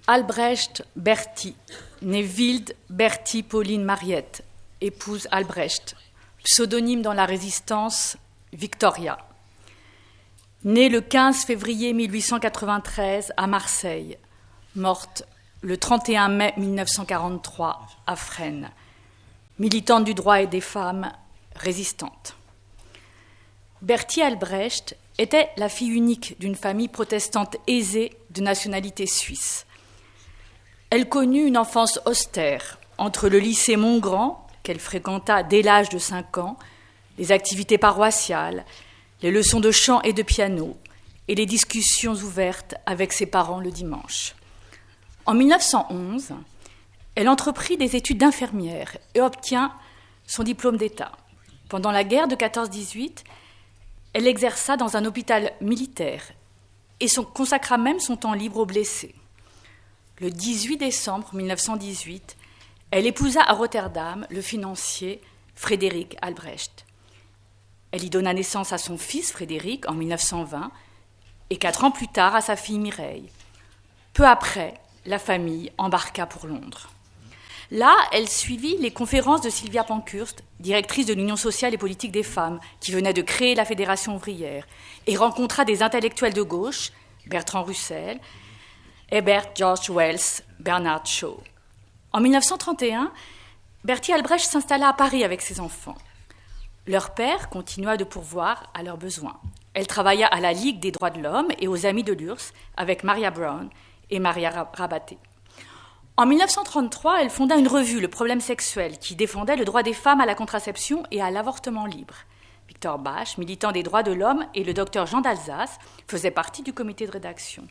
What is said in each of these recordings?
Albrecht Berti, née Wilde Berti Pauline Mariette, épouse Albrecht, pseudonyme dans la Résistance, Victoria. Née le 15 février 1893 à Marseille, morte le 31 mai 1943 à Fresnes, militante du droit et des femmes, résistante. Berti Albrecht était la fille unique d'une famille protestante aisée de nationalité suisse. Elle connut une enfance austère entre le lycée Montgrand, qu'elle fréquenta dès l'âge de 5 ans, les activités paroissiales, les leçons de chant et de piano et les discussions ouvertes avec ses parents le dimanche. En 1911, elle entreprit des études d'infirmière et obtient son diplôme d'État. Pendant la guerre de 14-18, elle exerça dans un hôpital militaire et consacra même son temps libre aux blessés. Le 18 décembre 1918, elle épousa à Rotterdam le financier Frédéric Albrecht. Elle y donna naissance à son fils Frédéric en 1920 et 4 ans plus tard à sa fille Mireille. Peu après, la famille embarqua pour Londres. Là, elle suivit les conférences de Sylvia Pankhurst, directrice de l'Union sociale et politique des femmes, qui venait de créer la Fédération ouvrière, et rencontra des intellectuels de gauche, Bertrand Russell, Herbert George Wells, Bernard Shaw. En 1931, Berti Albrecht s'installa à Paris avec ses enfants. Leur père continua de pourvoir à leurs besoins. Elle travailla à la Ligue des droits de l'homme et aux Amis de l'URSS avec Maria Brown et Maria Rabaté. En 1933, elle fonda une revue, Le Problème sexuel, qui défendait le droit des femmes à la contraception et à l'avortement libre. Victor Bach, militant des droits de l'homme, et le docteur Jean d'Alsace faisaient partie du comité de rédaction.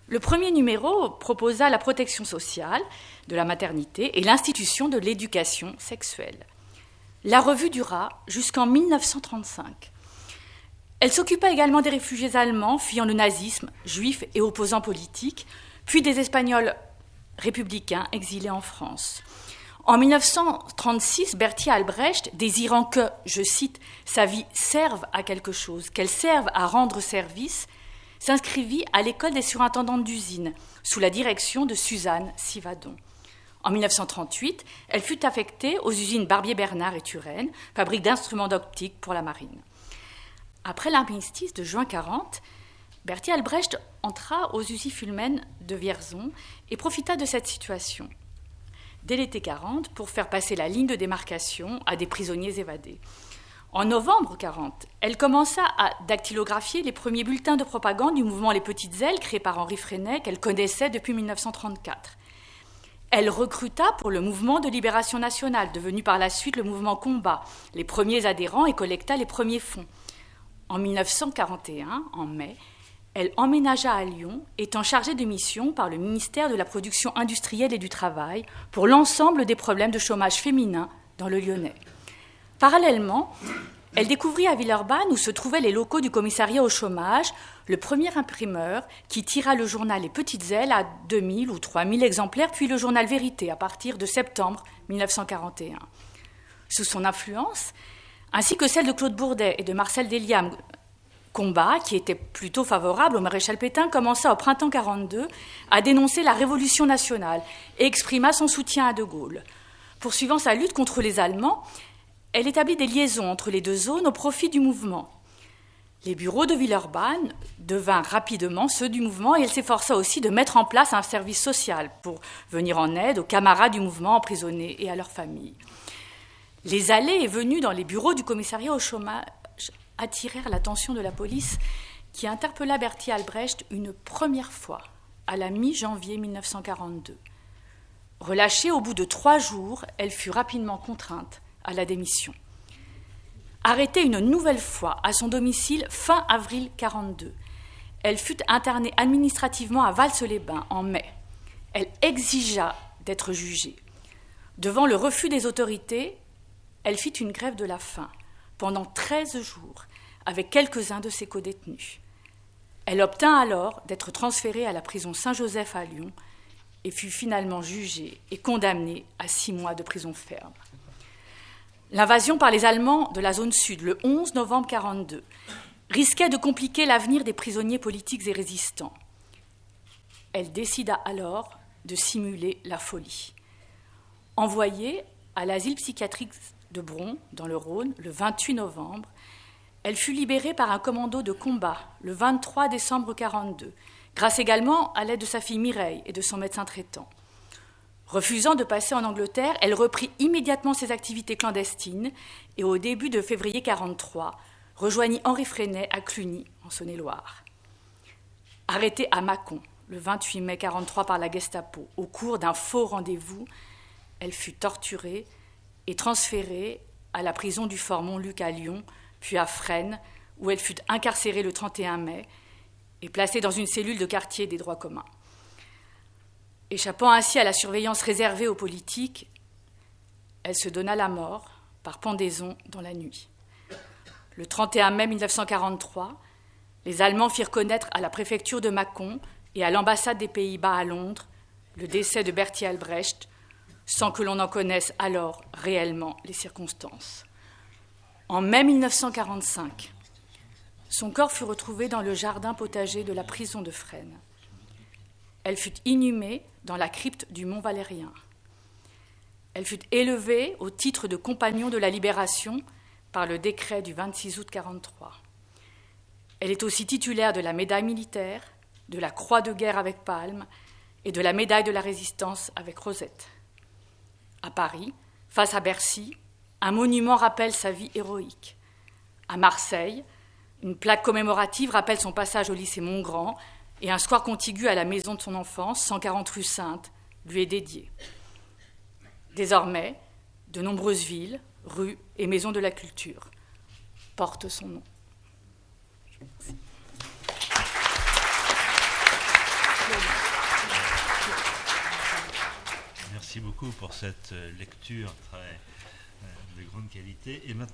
Le premier numéro proposa la protection sociale de la maternité et l'institution de l'éducation sexuelle. La revue dura jusqu'en 1935. Elle s'occupa également des réfugiés allemands fuyant le nazisme, juifs et opposants politiques, puis des Espagnols républicains exilés en France. En 1936, Berti Albrecht, désirant que, je cite, sa vie serve à quelque chose, qu'elle serve à rendre service, s'inscrivit à l'école des surintendantes d'usines, sous la direction de Suzanne Sivadon. En 1938, elle fut affectée aux usines Barbier-Bernard et Turenne, fabrique d'instruments d'optique pour la marine. Après l'armistice de juin 1940, Berti Albrecht entra aux usines Fulmen de Vierzon et profita de cette situation, dès l'été 1940, pour faire passer la ligne de démarcation à des prisonniers évadés. En novembre 1940, elle commença à dactylographier les premiers bulletins de propagande du mouvement Les Petites Ailes, créé par Henri Freinet, qu'elle connaissait depuis 1934. Elle recruta pour le mouvement de libération nationale, devenu par la suite le mouvement Combat, les premiers adhérents et collecta les premiers fonds. En 1941, en mai, elle emménagea à Lyon, étant chargée de mission par le ministère de la Production industrielle et du Travail pour l'ensemble des problèmes de chômage féminin dans le Lyonnais. Parallèlement, elle découvrit à Villeurbanne, où se trouvaient les locaux du commissariat au chômage, le premier imprimeur qui tira le journal Les Petites Ailes à 2000 ou 3000 exemplaires, puis le journal Vérité à partir de septembre 1941. Sous son influence, ainsi que celle de Claude Bourdet et de Marcel Deliam, Combat, qui était plutôt favorable au maréchal Pétain, commença au printemps 1942 à dénoncer la révolution nationale et exprima son soutien à De Gaulle. Poursuivant sa lutte contre les Allemands, elle établit des liaisons entre les deux zones au profit du mouvement. Les bureaux de Villeurbanne devinrent rapidement ceux du mouvement et elle s'efforça aussi de mettre en place un service social pour venir en aide aux camarades du mouvement emprisonnés et à leurs familles. Les allées et venues dans les bureaux du commissariat au chômage attirèrent l'attention de la police qui interpella Berti Albrecht une première fois à la mi-janvier 1942. Relâchée au bout de 3 jours, elle fut rapidement contrainte à la démission. Arrêtée une nouvelle fois à son domicile fin avril 1942, elle fut internée administrativement à Vals-les-Bains en mai. Elle exigea d'être jugée. Devant le refus des autorités, elle fit une grève de la faim pendant 13 jours avec quelques-uns de ses codétenus. Elle obtint alors d'être transférée à la prison Saint-Joseph à Lyon et fut finalement jugée et condamnée à 6 mois de prison ferme. L'invasion par les Allemands de la zone sud, le 11 novembre 1942, risquait de compliquer l'avenir des prisonniers politiques et résistants. elle décida alors de simuler la folie. Envoyée à l'asile psychiatrique de Bron, dans le Rhône, le 28 novembre, elle fut libérée par un commando de combat le 23 décembre 1942, grâce également à l'aide de sa fille Mireille et de son médecin traitant. Refusant de passer en Angleterre, elle reprit immédiatement ses activités clandestines et au début de février 1943, rejoignit Henri Freinet à Cluny, en Saône-et-Loire. Arrêtée à Mâcon le 28 mai 1943 par la Gestapo, au cours d'un faux rendez-vous, elle fut torturée et transférée à la prison du Fort Montluc à Lyon, puis à Fresnes, où elle fut incarcérée le 31 mai et placée dans une cellule de quartier des droits communs. Échappant ainsi à la surveillance réservée aux politiques, elle se donna la mort par pendaison dans la nuit. Le 31 mai 1943, les Allemands firent connaître à la préfecture de Mâcon et à l'ambassade des Pays-Bas à Londres le décès de Bertie Albrecht, sans que l'on en connaisse alors réellement les circonstances. En mai 1945, son corps fut retrouvé dans le jardin potager de la prison de Fresnes. Elle fut inhumée dans la crypte du Mont Valérien. Elle fut élevée au titre de compagnon de la Libération par le décret du 26 août 1943. Elle est aussi titulaire de la médaille militaire, de la croix de guerre avec palme et de la médaille de la Résistance avec rosette. À Paris, face à Bercy, un monument rappelle sa vie héroïque. À Marseille, une plaque commémorative rappelle son passage au lycée Montgrand et un square contigu à la maison de son enfance, 140 rue Sainte, lui est dédié. Désormais, de nombreuses villes, rues et maisons de la culture portent son nom. Merci beaucoup pour cette lecture très de grande qualité. Et maintenant,